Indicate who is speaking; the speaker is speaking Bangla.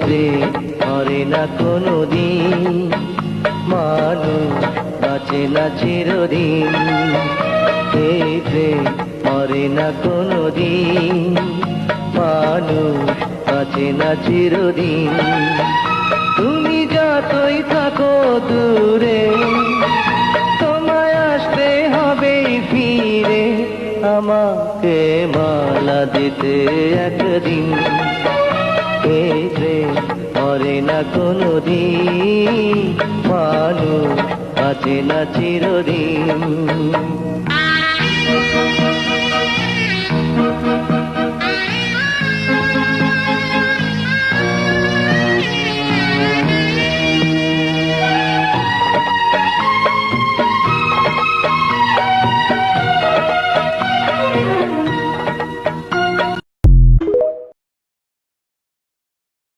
Speaker 1: প্রেম মরে না কোনোদিন, মানুষ বাঁচে না চিরদিন। এই প্রেম মরে না কোনোদিন, মানুষ বাঁচে না চিরদিন। তুমি যতই থাকো দূরে, তোমায় আসতে হবে ফিরে, আমাকে মালা দিতে একদিন। এই প্রেম মরে না কোনোদিন, মানুষ বাঁচে না চিরদিন।